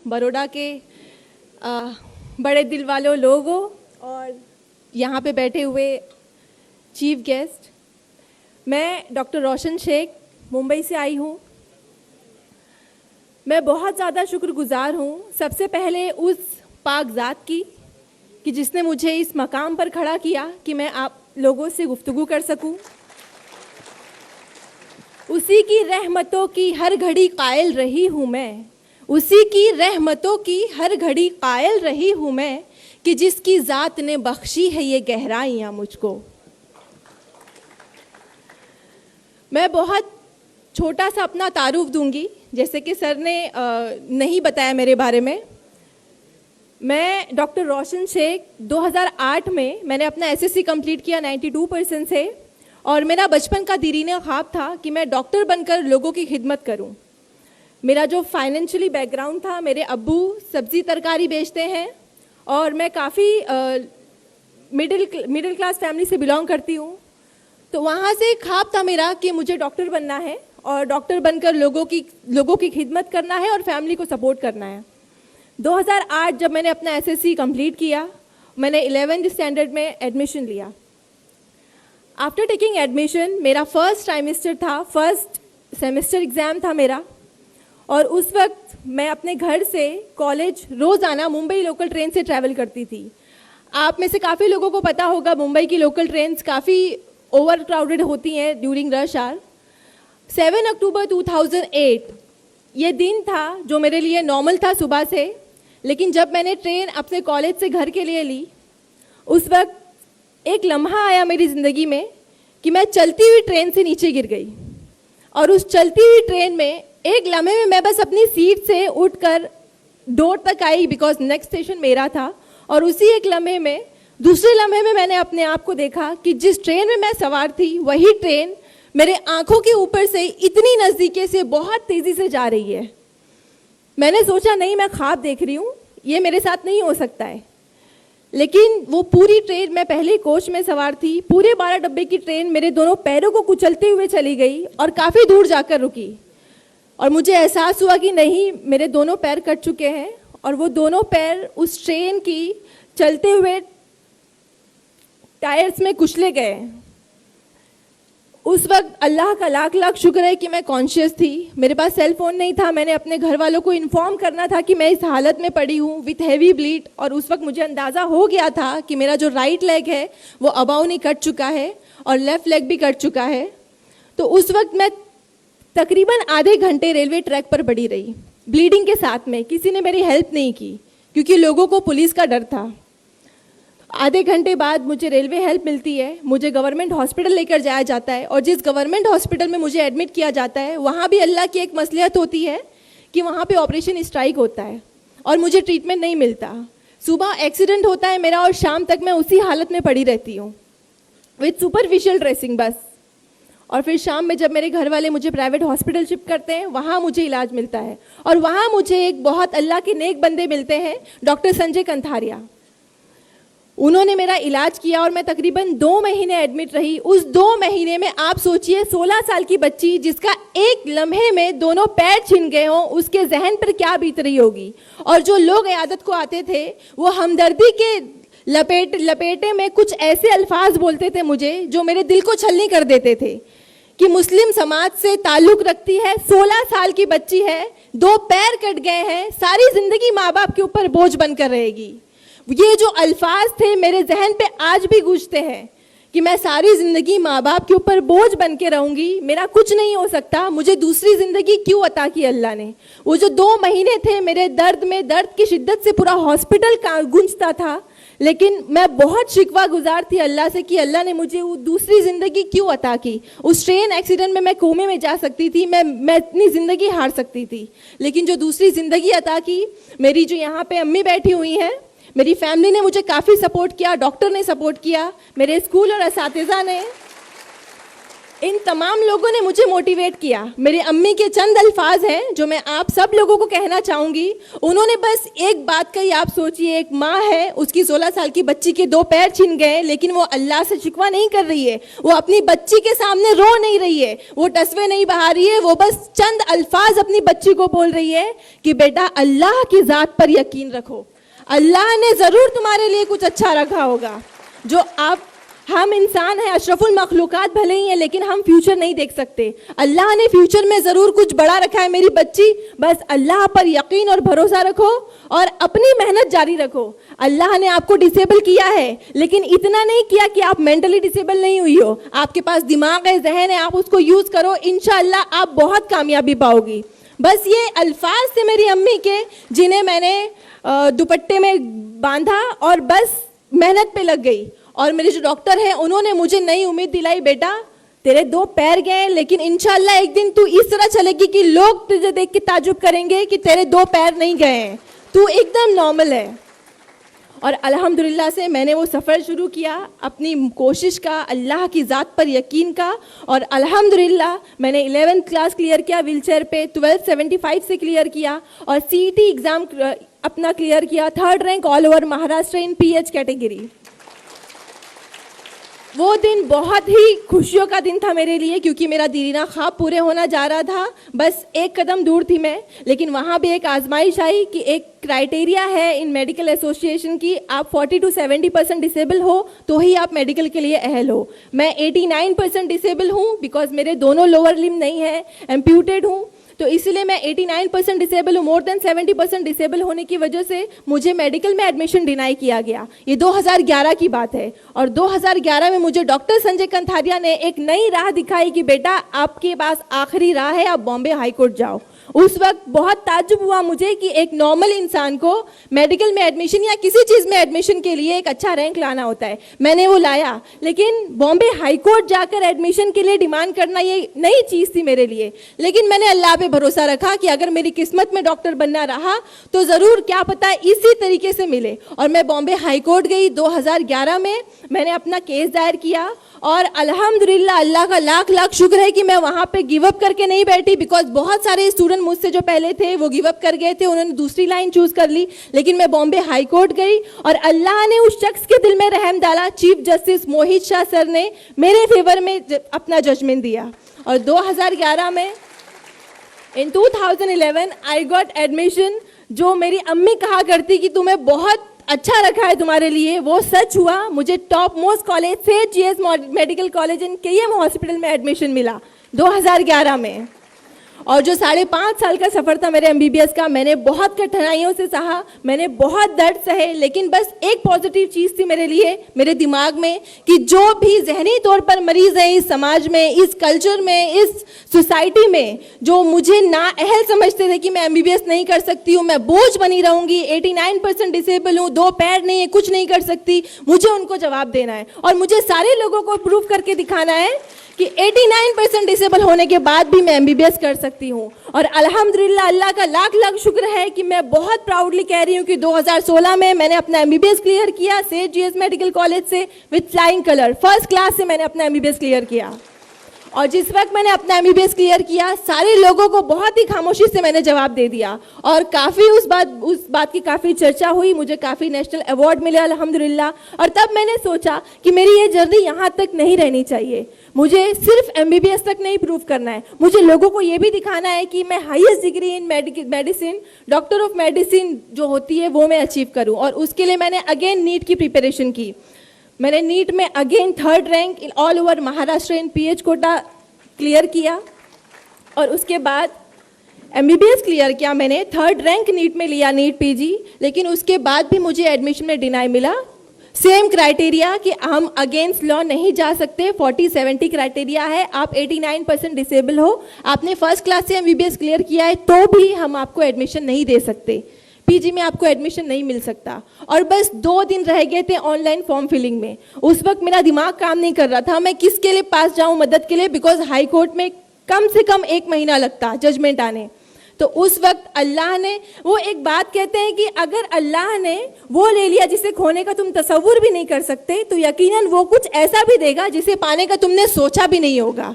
बड़ौदा के बड़े दिल वालों लोगों और यहाँ पे बैठे हुए चीफ गेस्ट, मैं डॉक्टर रोशन शेख मुंबई से आई हूँ। मैं बहुत ज़्यादा शुक्रगुजार हूँ सबसे पहले उस पाक ज़ात की कि जिसने मुझे इस मकाम पर खड़ा किया कि मैं आप लोगों से गुफ्तगू कर सकूं। उसी की रहमतों की हर घड़ी कायल रही हूँ मैं, उसी की रहमतों की हर घड़ी कायल रही हूँ मैं कि जिसकी ज़ात ने बख्शी है ये गहराइयाँ मुझको। मैं बहुत छोटा सा अपना तारुफ दूंगी, जैसे कि सर ने नहीं बताया मेरे बारे में। मैं डॉक्टर रोशन शेख 2008 में मैंने अपना एसएससी कंप्लीट किया 92% से, और मेरा बचपन का दीरीना ख्वाब था कि मैं डॉक्टर बनकर लोगों की खिदमत करूं। मेरा जो फाइनेंशियली बैकग्राउंड था, मेरे अब्बू सब्जी तरकारी बेचते हैं और मैं काफ़ी मिडिल क्लास फैमिली से बिलोंग करती हूं। तो वहाँ से ख्वाब था मेरा कि मुझे डॉक्टर बनना है और डॉक्टर बनकर लोगों की खिदमत करना है और फैमिली को सपोर्ट करना है। 2008 जब मैंने अपना एसएससी कंप्लीट किया, मैंने 11th स्टैंडर्ड में एडमिशन लिया। आफ्टर टेकिंग एडमिशन मेरा फर्स्ट ट्राइमेस्टर था, फर्स्ट सेमेस्टर एग्ज़ाम था मेरा, और उस वक्त मैं अपने घर से कॉलेज रोज़ाना मुंबई लोकल ट्रेन से ट्रैवल करती थी। आप में से काफ़ी लोगों को पता होगा मुंबई की लोकल ट्रेन्स काफ़ी ओवर क्राउडेड होती हैं ड्यूरिंग रश आवर। 7 अक्टूबर 2008 ये दिन था जो मेरे लिए नॉर्मल था सुबह से, लेकिन जब मैंने ट्रेन अपने कॉलेज से घर के लिए ली, उस वक्त एक लम्हा आया मेरी ज़िंदगी में कि मैं चलती हुई ट्रेन से नीचे गिर गई। और उस चलती हुई ट्रेन में एक लम्हे में मैं बस अपनी सीट से उठकर डोर तक आई, बिकॉज नेक्स्ट स्टेशन मेरा था। और उसी एक लम्हे में, दूसरे लम्हे में मैंने अपने आप को देखा कि जिस ट्रेन में मैं सवार थी वही ट्रेन मेरे आंखों के ऊपर से इतनी नज़दीके से बहुत तेज़ी से जा रही है। मैंने सोचा नहीं, मैं ख्वाब देख रही हूँ, ये मेरे साथ नहीं हो सकता है। लेकिन वो पूरी ट्रेन, मैं पहले कोच में सवार थी, पूरे 12 डब्बे की ट्रेन मेरे दोनों पैरों को कुचलते हुए चली गई और काफ़ी दूर जाकर रुकी। और मुझे एहसास हुआ कि नहीं, मेरे दोनों पैर कट चुके हैं और वो दोनों पैर उस ट्रेन की चलते हुए टायर्स में कुचले गए। उस वक्त अल्लाह का लाख लाख शुक्र है कि मैं कॉन्शियस थी। मेरे पास सेल फोन नहीं था, मैंने अपने घर वालों को इन्फॉर्म करना था कि मैं इस हालत में पड़ी हूँ विथ हैवी ब्लीड। और उस वक्त मुझे अंदाज़ा हो गया था कि मेरा जो राइट लेग है वो अबाउनी कट चुका है और लेफ़्ट लेग भी कट चुका है। तो उस वक्त मैं तकरीबन आधे घंटे रेलवे ट्रैक पर पड़ी रही ब्लीडिंग के साथ में। किसी ने मेरी हेल्प नहीं की क्योंकि लोगों को पुलिस का डर था। आधे घंटे बाद मुझे रेलवे हेल्प मिलती है, मुझे गवर्नमेंट हॉस्पिटल लेकर जाया जाता है, और जिस गवर्नमेंट हॉस्पिटल में मुझे एडमिट किया जाता है वहाँ भी अल्लाह की एक मसलियत होती है कि वहाँ पे ऑपरेशन स्ट्राइक होता है और मुझे ट्रीटमेंट नहीं मिलता। सुबह एक्सीडेंट होता है मेरा और शाम तक मैं उसी हालत में पड़ी रहती हूँ विथ सुपरफिशियल ड्रेसिंग बस। और फिर शाम में जब मेरे घर वाले मुझे प्राइवेट हॉस्पिटल शिफ्ट करते हैं, वहाँ मुझे इलाज मिलता है। और वहाँ मुझे एक बहुत अल्लाह के नेक बंदे मिलते हैं, डॉक्टर संजय कंथारिया। उन्होंने मेरा इलाज किया और मैं तकरीबन 2 महीने एडमिट रही। उस 2 महीने में आप सोचिए 16 साल की बच्ची जिसका एक लम्हे में दोनों पैर छिन गए हों, उसके जहन पर क्या बीत रही होगी। और जो लोग इयादत को आते थे वो हमदर्दी के लपेटे में कुछ ऐसे अल्फाज बोलते थे मुझे जो मेरे दिल को छलनी कर देते थे कि मुस्लिम समाज से ताल्लुक़ रखती है, 16 साल की बच्ची है, 2 पैर कट गए हैं, सारी ज़िंदगी माँ बाप के ऊपर बोझ बनकर रहेगी। ये जो अल्फाज थे मेरे जहन पे आज भी गूंजते हैं कि मैं सारी ज़िंदगी माँ बाप के ऊपर बोझ बन के रहूँगी, मेरा कुछ नहीं हो सकता, मुझे दूसरी ज़िंदगी क्यों अता की अल्लाह ने। वो जो 2 महीने थे मेरे दर्द में, दर्द की शिद्दत से पूरा हॉस्पिटल गूंजता था, लेकिन मैं बहुत शिकवा गुजार थी अल्लाह से कि अल्लाह ने मुझे वो दूसरी ज़िंदगी क्यों अता की। उस ट्रेन एक्सीडेंट में मैं कोमे में जा सकती थी, मैं अपनी ज़िंदगी हार सकती थी, लेकिन जो दूसरी ज़िंदगी अता की, मेरी जो यहाँ पे अम्मी बैठी हुई हैं, मेरी फैमिली ने मुझे काफ़ी सपोर्ट किया, डॉक्टर ने सपोर्ट किया, मेरे स्कूल और असातिज़ा ने। इन तमाम लोगों ने मुझे मोटिवेट किया। मेरी अम्मी के चंद अल्फाज हैं जो मैं आप सब लोगों को कहना चाहूँगी। उन्होंने बस एक बात कही, आप सोचिए, एक माँ है, उसकी 16 साल की बच्ची के 2 पैर छिन गए, लेकिन वो अल्लाह से शिकवा नहीं कर रही है, वो अपनी बच्ची के सामने रो नहीं रही है, वो टसवे नहीं बहा रही है, वो बस चंद अल्फाज अपनी बच्ची को बोल रही है कि बेटा अल्लाह की ज़ात पर यकीन रखो, अल्लाह ने ज़रूर तुम्हारे लिए कुछ अच्छा रखा होगा। जो हम इंसान हैं, अशरफुल मखलूकात भले ही हैं, लेकिन हम फ्यूचर नहीं देख सकते। अल्लाह ने फ्यूचर में ज़रूर कुछ बड़ा रखा है मेरी बच्ची, बस अल्लाह पर यकीन और भरोसा रखो और अपनी मेहनत जारी रखो। अल्लाह ने आपको डिसेबल किया है, लेकिन इतना नहीं किया कि आप मेंटली डिसेबल नहीं हुई हो। आपके पास दिमाग है, जहन है, आप उसको यूज़ करो, इंशाअल्लाह आप बहुत कामयाबी पाओगी। बस ये अल्फाज थे मेरी अम्मी के, जिन्हें मैंने दुपट्टे में बांधा और बस मेहनत पे लग गई। और मेरे जो डॉक्टर हैं उन्होंने मुझे नई उम्मीद दिलाई, बेटा तेरे 2 पैर गए, लेकिन इंशाल्लाह एक दिन तू इस तरह चलेगी कि लोग तुझे देख के ताजुब करेंगे कि तेरे 2 पैर नहीं गए हैं, तू एकदम नॉर्मल है। और अल्हम्दुलिल्लाह से मैंने वो सफ़र शुरू किया अपनी कोशिश का, अल्लाह की ज़ात पर यकीन का, और अल्हम्दुलिल्लाह मैंने 11th क्लास क्लियर किया व्हील चेयर पे, 1275 से क्लियर किया, और CET एग्ज़ाम अपना क्लियर किया, 3rd rank all over Maharashtra in PH category. वो दिन बहुत ही खुशियों का दिन था मेरे लिए, क्योंकि मेरा दीरीना ख्वाब पूरे होना जा रहा था। बस एक कदम दूर थी मैं, लेकिन वहाँ भी एक आजमाइश आई कि एक क्राइटेरिया है इन मेडिकल एसोसिएशन की, आप 40 to 70% डिसेबल हो तो ही आप मेडिकल के लिए अहल हो। मैं 89% डिसेबल हूँ, बिकॉज मेरे दोनों लोअर लिम्ब नहीं है, एम्प्यूटेड हूँ, तो इसलिए मैं 89% डिसेबल हूँ। मोर देन 70% डिसेबल होने की वजह से मुझे मेडिकल में एडमिशन डिनाई किया गया। ये 2011 की बात है, और 2011 में मुझे डॉक्टर संजय कंथारिया ने एक नई राह दिखाई कि बेटा आपके पास आखिरी राह है, आप बॉम्बे हाई कोर्ट जाओ। उस वक्त बहुत ताज्जुब हुआ मुझे कि एक नॉर्मल इंसान को मेडिकल में एडमिशन या किसी चीज़ में एडमिशन के लिए एक अच्छा रैंक लाना होता है। मैंने वो लाया, लेकिन बॉम्बे हाई कोर्ट जाकर एडमिशन के लिए डिमांड करना ये नई चीज़ थी मेरे लिए। लेकिन मैंने अल्लाह पे भरोसा रखा कि अगर मेरी किस्मत में डॉक्टर बनना रहा तो ज़रूर, क्या पता इसी तरीके से मिले। और मैं बॉम्बे हाई कोर्ट गई 2011 में, मैंने अपना केस दायर किया, और अल्हम्दुलिल्लाह अल्लाह का लाख लाख शुक्र है कि मैं वहाँ पे गिव अप करके नहीं बैठी, बिकॉज बहुत सारे स्टूडेंट मुझसे जो पहले थे वो गिव अप कर गए थे, उन्होंने दूसरी लाइन चूज कर ली। लेकिन मैं बॉम्बे हाई कोर्ट गई और अल्लाह ने उस शख्स के दिल में रहम डाला, चीफ जस्टिस मोहित शाह सर ने मेरे फेवर में अपना जजमेंट दिया। और 2011 में, इन 2011 आई गॉट एडमिशन। जो मेरी अम्मी कहा करती कि तुम्हें बहुत अच्छा रखा है तुम्हारे लिए, वो सच हुआ। मुझे टॉप मोस्ट कॉलेज से GS medical college in KM hospital में एडमिशन मिला 2011 में। और जो 5.5 साल का सफ़र था मेरे MBBS का, मैंने बहुत कठिनाइयों से सहा, मैंने बहुत दर्द सहे, लेकिन बस एक पॉजिटिव चीज़ थी मेरे लिए, मेरे दिमाग में, कि जो भी जहनी तौर पर मरीज़ है इस समाज में, इस कल्चर में, इस सोसाइटी में, जो मुझे नाअहल समझते थे कि मैं MBBS नहीं कर सकती हूँ, मैं बोझ बनी रहूँगी, 89% डिसेबल हूँ, 2 पैर नहीं है, कुछ नहीं कर सकती, मुझे उनको जवाब देना है। और मुझे सारे लोगों को प्रूव करके दिखाना है कि 89% डिसेबल होने के बाद भी मैं MBBS कर सकती हूँ। और अल्हम्दुलिल्लाह अल्लाह का लाख लाख शुक्र है कि मैं बहुत प्राउडली कह रही हूँ कि 2016 में मैंने अपना MBBS क्लियर किया सेठ GS मेडिकल कॉलेज से with flying colour, 1st class से मैंने अपना MBBS क्लियर किया। और जिस वक्त मैंने अपना MBBS क्लियर किया, सारे लोगों को बहुत ही खामोशी से मैंने जवाब दे दिया, और काफ़ी उस बात की काफ़ी चर्चा हुई, मुझे काफ़ी नेशनल अवार्ड मिले अल्हम्दुलिल्लाह। और तब मैंने सोचा कि मेरी ये जर्नी यहाँ तक नहीं रहनी चाहिए, मुझे सिर्फ MBBS तक नहीं प्रूव करना है, मुझे लोगों को ये भी दिखाना है कि मैं highest degree in medicine, doctor of medicine जो होती है वो मैं अचीव करूँ। और उसके लिए मैंने अगेन नीट की प्रिपरेशन की। मैंने नीट में again 3rd rank in all over Maharashtra in PH quota clear किया, और उसके बाद MBBS क्लियर किया मैंने, 3rd रैंक नीट में लिया, नीट PG। लेकिन उसके बाद भी मुझे एडमिशन में डिनाई मिला, सेम क्राइटेरिया कि हम अगेंस्ट लॉ नहीं जा सकते, 40-70 क्राइटेरिया है, आप 89% डिसेबल हो, आपने 1st क्लास से MBBS क्लियर किया है, तो भी हम आपको एडमिशन नहीं दे सकते, PG में आपको एडमिशन नहीं मिल सकता। और बस 2 दिन रह गए थे ऑनलाइन फॉर्म फिलिंग में। उस वक्त मेरा दिमाग काम नहीं कर रहा था, मैं किसके लिए पास जाऊं मदद के लिए, बिकॉज हाई कोर्ट में कम से कम 1 महीना लगता जजमेंट आने। तो उस वक्त अल्लाह ने, वो एक बात कहते हैं कि अगर अल्लाह ने वो ले लिया जिसे खोने का तुम तसव्वुर भी नहीं कर सकते, तो यकीनन वो कुछ ऐसा भी देगा जिसे पाने का तुमने सोचा भी नहीं होगा।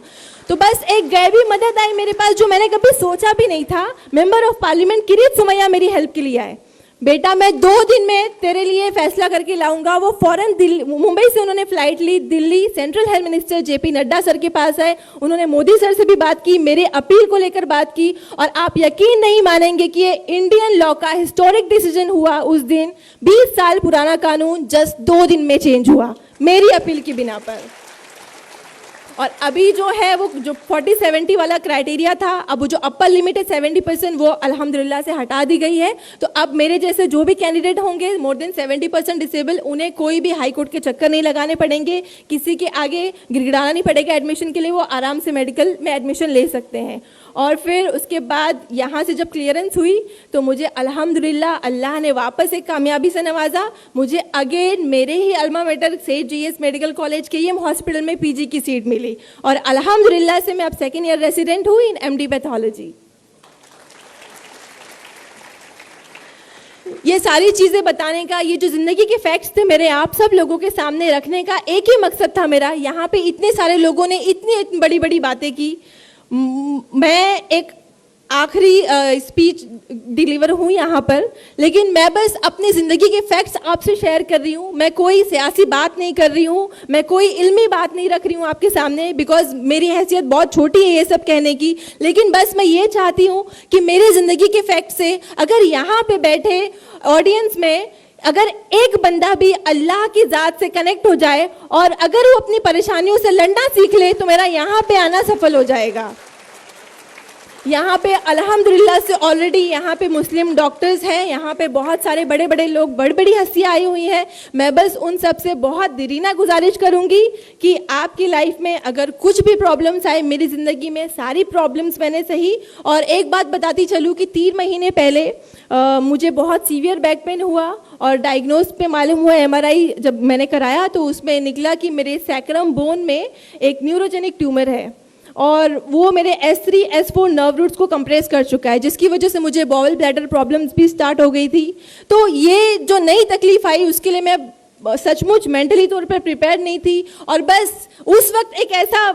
तो बस एक गैबी मदद आई मेरे पास जो मैंने कभी सोचा भी नहीं था। मेंबर ऑफ पार्लियामेंट किरीत सुमैया मेरी हेल्प के लिए आए, बेटा मैं 2 दिन में तेरे लिए फैसला करके लाऊंगा। वो फौरन दिल्ली, मुंबई से उन्होंने फ्लाइट ली, Delhi central health minister JP Nadda sir के पास आए, उन्होंने मोदी सर से भी बात की, मेरे अपील को लेकर बात की, और आप यकीन नहीं मानेंगे कि ये इंडियन लॉ का हिस्टोरिक डिसीजन हुआ उस दिन। 20 साल पुराना कानून जस्ट 2 दिन में चेंज हुआ मेरी अपील की बिना पर। और अभी जो है वो जो 40-70 वाला क्राइटेरिया था, अब वो जो अपर लिमिट है 70%, वो अल्हम्दुलिल्लाह से हटा दी गई है। तो अब मेरे जैसे जो भी कैंडिडेट होंगे मोर देन 70% डिसेबल, उन्हें कोई भी हाई कोर्ट के चक्कर नहीं लगाने पड़ेंगे, किसी के आगे गिड़गिड़ाना नहीं पड़ेगा एडमिशन के लिए, वो आराम से मेडिकल में एडमिशन ले सकते हैं। और फिर उसके बाद यहाँ से जब क्लियरेंस हुई तो मुझे अल्हम्दुलिल्लाह अल्लाह ने वापस एक कामयाबी से नवाजा। मुझे अगेन मेरे ही अल्मा मेटर सेठ जीएस मेडिकल कॉलेज के एम हॉस्पिटल में पीजी की सीट मिली, और अल्हम्दुलिल्लाह से मैं अब 2nd ईयर रेसिडेंट हूँ इन एमडी पैथोलॉजी। ये सारी चीज़ें बताने का, ये जो ज़िंदगी के फैक्ट्स थे मेरे आप सब लोगों के सामने रखने का एक ही मकसद था मेरा। यहाँ पे इतने सारे लोगों ने इतनी बड़ी बड़ी बातें की, मैं एक आखिरी स्पीच डिलीवर हूँ यहाँ पर, लेकिन मैं बस अपनी ज़िंदगी के फैक्ट्स आपसे शेयर कर रही हूँ। मैं कोई सियासी बात नहीं कर रही हूँ, मैं कोई इल्मी बात नहीं रख रही हूँ आपके सामने, बिकॉज मेरी हैसियत बहुत छोटी है ये सब कहने की। लेकिन बस मैं ये चाहती हूँ कि मेरी ज़िंदगी के फैक्ट से अगर यहाँ पे बैठे ऑडियंस में अगर एक बंदा भी अल्लाह की ज़ात से कनेक्ट हो जाए और अगर वो अपनी परेशानियों से लड़ना सीख ले, तो मेरा यहाँ पे आना सफल हो जाएगा। यहाँ पे अल्हम्दुलिल्लाह से ऑलरेडी यहाँ पे मुस्लिम डॉक्टर्स हैं, यहाँ पे बहुत सारे बड़े बड़े लोग, बड़ी बड़ी हस्तियाँ आई हुई हैं। मैं बस उन सब से बहुत दिलीना गुजारिश करूँगी कि आपकी लाइफ में अगर कुछ भी प्रॉब्लम्स आए, मेरी ज़िंदगी में सारी प्रॉब्लम्स मैंने सही। और एक बात बताती चलूँ कि 3 महीने पहले मुझे बहुत सीवियर बैक पेन हुआ, और डायग्नोस पे मालूम हुआ MRI जब मैंने कराया तो उसमें निकला कि मेरे सैक्रम बोन में एक न्यूरोजेनिक ट्यूमर है, और वो मेरे S3 S4 नर्व रूट्स को कंप्रेस कर चुका है, जिसकी वजह से मुझे बॉवल ब्लैडर प्रॉब्लम्स भी स्टार्ट हो गई थी। तो ये जो नई तकलीफ आई उसके लिए मैं सचमुच मेंटली तौर पर प्रिपेयर नहीं थी, और बस उस वक्त एक ऐसा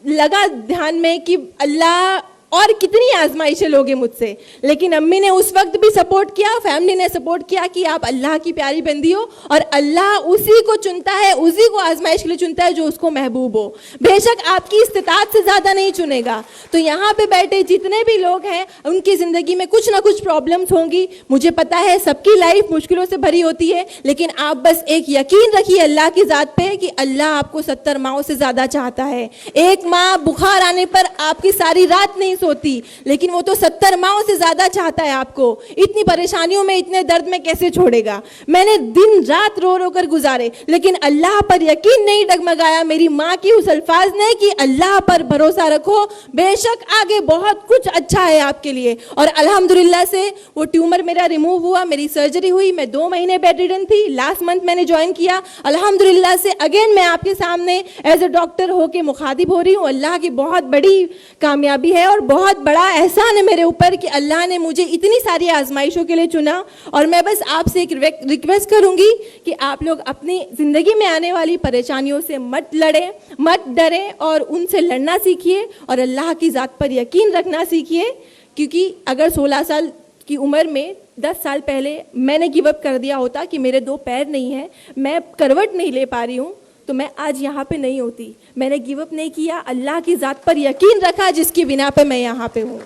लगा ध्यान में कि अल्लाह और कितनी आजमाइशें लोगे मुझसे। लेकिन अम्मी ने उस वक्त भी सपोर्ट किया, फैमिली ने सपोर्ट किया कि आप अल्लाह की प्यारी बंदी हो, और अल्लाह उसी को चुनता है, उसी को आजमाइश के लिए चुनता है जो उसको महबूब हो। बेशक आपकी इस्तिताअत से ज़्यादा नहीं चुनेगा। तो यहाँ पे बैठे जितने भी लोग हैं उनकी ज़िंदगी में कुछ ना कुछ प्रॉब्लम्स होंगी, मुझे पता है सबकी लाइफ मुश्किलों से भरी होती है, लेकिन आप बस एक यकीन रखिए अल्लाह की ज़ात पे कि अल्लाह आपको 70 माओं से ज़्यादा चाहता है। एक माँ बुखार आने पर आपकी सारी रात नहीं सोती, लेकिन वो तो 70 माओं से ज्यादा चाहता है आपको। इतनी परेशानियों में, इतने दर्द में कैसे छोड़ेगा। मैंने दिन रात रो रो कर गुजारे, लेकिन अल्लाह पर यकीन नहीं डगमगाया। मेरी माँ की उस अल्फाज ने कि अल्लाह पर भरोसा रखो, बेशक आगे बहुत कुछ अच्छा है आपके लिए। और अल्हम्दुलिल्लाह से वो ट्यूमर मेरा रिमूव हुआ, मेरी सर्जरी हुई, मैं 2 महीने बेड रिडन थी, लास्ट मंथ मैंने ज्वाइन किया। अल्हम्दुलिल्लाह से अगेन मैं आपके सामने एज ए डॉक्टर होके मुखातिब हो रही हूँ। अल्लाह की बहुत बड़ी कामयाबी है और बहुत बड़ा एहसान है मेरे ऊपर कि अल्लाह ने मुझे इतनी सारी आजमाइशों के लिए चुना। और मैं बस आपसे एक रिक्वेस्ट करूंगी कि आप लोग अपनी ज़िंदगी में आने वाली परेशानियों से मत लड़ें, मत डरें, और उनसे लड़ना सीखिए और अल्लाह की ज़ात पर यकीन रखना सीखिए। क्योंकि अगर 16 साल की उम्र में 10 साल पहले मैंने गिव अप कर दिया होता कि मेरे 2 पैर नहीं हैं, मैं करवट नहीं ले पा रही हूँ, तो मैं आज यहाँ पे नहीं होती। मैंने गिव अप नहीं किया, अल्लाह की ज़ात पर यकीन रखा जिसकी बिना पे मैं यहाँ पे हूँ।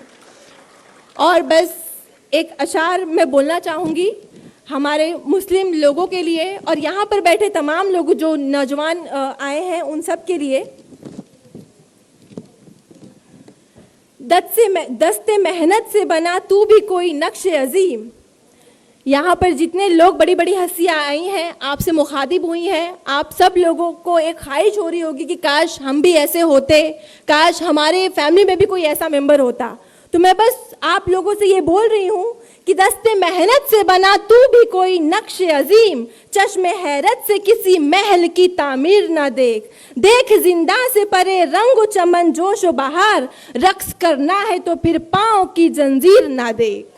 और बस एक अशार मैं बोलना चाहूँगी हमारे मुस्लिम लोगों के लिए, और यहाँ पर बैठे तमाम लोग जो नौजवान आए हैं उन सब के लिए। दस्ते मेहनत से बना तू भी कोई नक्श अजीम। यहाँ पर जितने लोग बड़ी बड़ी हस्तियाँ आई हैं, आपसे मुखातिब हुई हैं, आप सब लोगों को एक ख्वाहिश हो रही होगी कि काश हम भी ऐसे होते, काश हमारे फैमिली में भी कोई ऐसा मेंबर होता। तो मैं बस आप लोगों से ये बोल रही हूँ कि दस्ते मेहनत से बना तू भी कोई नक्श अजीम, चश्मे हैरत से किसी महल की तामीर ना देख। देख जिंदा से परे रंग चमन जोश बहार, रक्स करना है तो फिर पाँव की जंजीर ना देख।